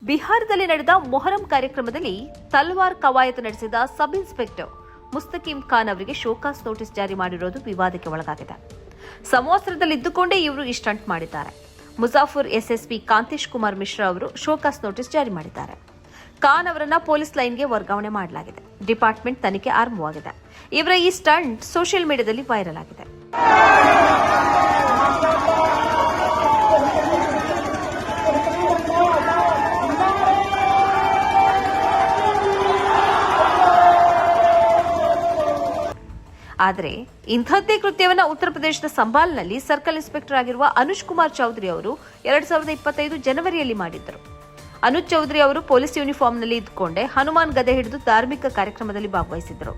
ಬಿಹಾರದಲ್ಲಿ ನಡೆದ ಮೊಹರಂ ಕಾರ್ಯಕ್ರಮದಲ್ಲಿ ತಲ್ವಾರ್ ಕವಾಯತು ನಡೆಸಿದ ಸಬ್ ಇನ್ಸ್ಪೆಕ್ಟರ್ ಮುಸ್ತಕೀಂ ಖಾನ್ ಅವರಿಗೆ ಶೋಕಾಸ್ ನೋಟಿಸ್ ಜಾರಿ ಮಾಡಿರುವುದು ವಿವಾದಕ್ಕೆ ಒಳಗಾಗಿದೆ. ಸಮವಸ್ತ್ರದಲ್ಲಿದ್ದುಕೊಂಡೇ ಇವರು ಈ ಸ್ಟಂಟ್ ಮಾಡಿದ್ದಾರೆ. ಮುಜಾಫರ್ ಎಸ್ಎಸ್ಪಿ ಕಾಂತೇಶ್ ಕುಮಾರ್ ಮಿಶ್ರಾ ಅವರು ಶೋಕಾಸ್ ನೋಟಿಸ್ ಜಾರಿ ಮಾಡಿದ್ದಾರೆ. ಖಾನ್ ಅವರನ್ನ ಪೊಲೀಸ್ ಲೈನ್ಗೆ ವರ್ಗಾವಣೆ ಮಾಡಲಾಗಿದೆ. ಡಿಪಾರ್ಟ್ಮೆಂಟ್ ತನಿಖೆ ಆರಂಭವಾಗಿದೆ. ಇವರ ಈ ಸ್ಟಂಟ್ ಸೋಷಿಯಲ್ ಮೀಡಿಯಾದಲ್ಲಿ ವೈರಲ್ ಆಗಿದೆ. ಆದರೆ ಇಂಥದ್ದೇ ಕೃತ್ಯವನ್ನು ಉತ್ತರ ಪ್ರದೇಶದ ಸಂಬಾಲ್ನಲ್ಲಿ ಸರ್ಕಲ್ ಇನ್ಸ್ಪೆಕ್ಟರ್ ಆಗಿರುವ ಅನುಜ್ ಕುಮಾರ್ ಚೌಧರಿ ಅವರು 2025 ಜನವರಿಯಲ್ಲಿ ಮಾಡಿದ್ದರು. ಅನುಜ್ ಚೌಧರಿ ಅವರು ಪೊಲೀಸ್ ಯೂನಿಫಾರ್ಮ್ನಲ್ಲಿ ಇದ್ದುಕೊಂಡೇ ಹನುಮಾನ್ ಗದೆ ಹಿಡಿದು ಧಾರ್ಮಿಕ ಕಾರ್ಯಕ್ರಮದಲ್ಲಿ ಭಾಗವಹಿಸಿದ್ದರು.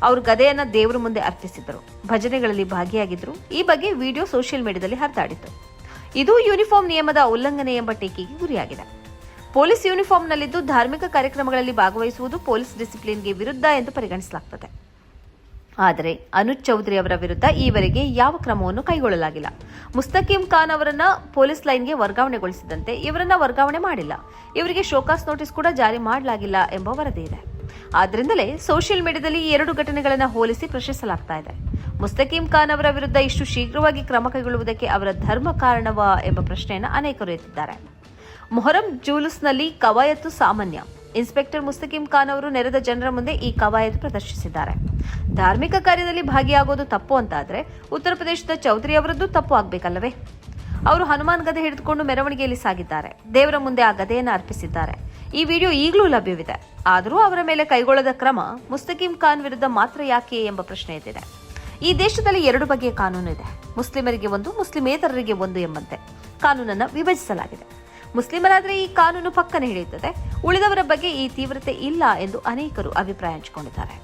ಅವರು ಗದೆಯನ್ನ ದೇವರ ಮುಂದೆ ಅರ್ಪಿಸಿದ್ದರು. ಭಜನೆಗಳಲ್ಲಿ ಭಾಗಿಯಾಗಿದ್ದರು. ಈ ಬಗ್ಗೆ ವಿಡಿಯೋ ಸೋಷಿಯಲ್ ಮೀಡಿಯಾದಲ್ಲಿ ಹರಿದಾಡಿತ್ತು. ಇದು ಯೂನಿಫಾರ್ಮ್ ನಿಯಮದ ಉಲ್ಲಂಘನೆ ಎಂಬ ಟೀಕೆಗೆ ಗುರಿಯಾಗಿದೆ. ಪೊಲೀಸ್ ಯೂನಿಫಾರ್ಮ್ನಲ್ಲಿದ್ದು ಧಾರ್ಮಿಕ ಕಾರ್ಯಕ್ರಮಗಳಲ್ಲಿ ಭಾಗವಹಿಸುವುದು ಪೊಲೀಸ್ ಡಿಸಿಪ್ಲಿನ್ಗೆ ವಿರುದ್ಧ ಎಂದು ಪರಿಗಣಿಸಲಾಗುತ್ತದೆ. ಆದರೆ ಅನುಜ್ ಚೌಧರಿ ಅವರ ವಿರುದ್ಧ ಈವರೆಗೆ ಯಾವ ಕ್ರಮವನ್ನು ಕೈಗೊಳ್ಳಲಾಗಿಲ್ಲ. ಮುಸ್ತಕೀಂ ಖಾನ್ ಅವರನ್ನ ಪೊಲೀಸ್ ಲೈನ್ಗೆ ವರ್ಗಾವಣೆಗೊಳಿಸಿದಂತೆ ಇವರನ್ನ ವರ್ಗಾವಣೆ ಮಾಡಿಲ್ಲ. ಇವರಿಗೆ ಶೋಕಾಸ್ ನೋಟಿಸ್ ಕೂಡ ಜಾರಿ ಮಾಡಲಾಗಿಲ್ಲ ಎಂಬ ವರದಿ ಇದೆ. ಆದ್ದರಿಂದಲೇ ಸೋಷಿಯಲ್ ಮೀಡಿಯಾದಲ್ಲಿ ಈ ಎರಡು ಘಟನೆಗಳನ್ನು ಹೋಲಿಸಿ ಪ್ರಶ್ನಿಸಲಾಗ್ತಾ ಇದೆ. ಮುಸ್ತಕೀಂ ಖಾನ್ ಅವರ ವಿರುದ್ಧ ಇಷ್ಟು ಶೀಘ್ರವಾಗಿ ಕ್ರಮ ಕೈಗೊಳ್ಳುವುದಕ್ಕೆ ಅವರ ಧರ್ಮ ಕಾರಣವಾ ಎಂಬ ಪ್ರಶ್ನೆಯನ್ನು ಅನೇಕರು ಎತ್ತಿದ್ದಾರೆ. ಮೊಹರಂ ಜೂಲೂಸ್ನಲ್ಲಿ ಕವಾಯತು ಸಾಮಾನ್ಯ. ಇನ್ಸ್ಪೆಕ್ಟರ್ ಮುಸ್ತಕೀಂ ಖಾನ್ ಅವರು ನೆರೆದ ಜನರ ಮುಂದೆ ಈ ಕವಾಯತು ಪ್ರದರ್ಶಿಸಿದ್ದಾರೆ. ಧಾರ್ಮಿಕ ಕಾರ್ಯದಲ್ಲಿ ಭಾಗಿಯಾಗೋದು ತಪ್ಪು ಅಂತಾದ್ರೆ ಉತ್ತರ ಪ್ರದೇಶದ ಚೌಧರಿ ಅವರದ್ದು ತಪ್ಪು ಆಗ್ಬೇಕಲ್ಲವೇ? ಅವರು ಹನುಮಾನ್ ಗದೆ ಹಿಡಿದುಕೊಂಡು ಮೆರವಣಿಗೆಯಲ್ಲಿ ಸಾಗಿದ್ದಾರೆ. ದೇವರ ಮುಂದೆ ಆ ಗದೆಯನ್ನು ಅರ್ಪಿಸಿದ್ದಾರೆ. ಈ ವಿಡಿಯೋ ಈಗಲೂ ಲಭ್ಯವಿದೆ. ಆದರೂ ಅವರ ಮೇಲೆ ಕೈಗೊಳ್ಳದ ಕ್ರಮ ಮುಸ್ತಕೀಂ ಖಾನ್ ವಿರುದ್ಧ ಮಾತ್ರ ಯಾಕೆ ಎಂಬ ಪ್ರಶ್ನೆ ಎದ್ದಿದೆ. ಈ ದೇಶದಲ್ಲಿ ಎರಡು ಬಗೆಯ ಕಾನೂನು ಇದೆ. ಮುಸ್ಲಿಮರಿಗೆ ಒಂದು, ಮುಸ್ಲಿಮೇತರರಿಗೆ ಒಂದು ಎಂಬಂತೆ ಕಾನೂನನ್ನು ವಿಭಜಿಸಲಾಗಿದೆ. ಮುಸ್ಲಿಮರಾದರೆ ಈ ಕಾನೂನು ಪಕ್ಕನೆ ಹಿಡಿಯುತ್ತದೆ. ಉಳಿದವರ ಬಗ್ಗೆ ಈ ತೀವ್ರತೆ ಇಲ್ಲ ಎಂದು ಅನೇಕರು ಅಭಿಪ್ರಾಯ ಹಂಚಿಕೊಂಡಿದ್ದಾರೆ.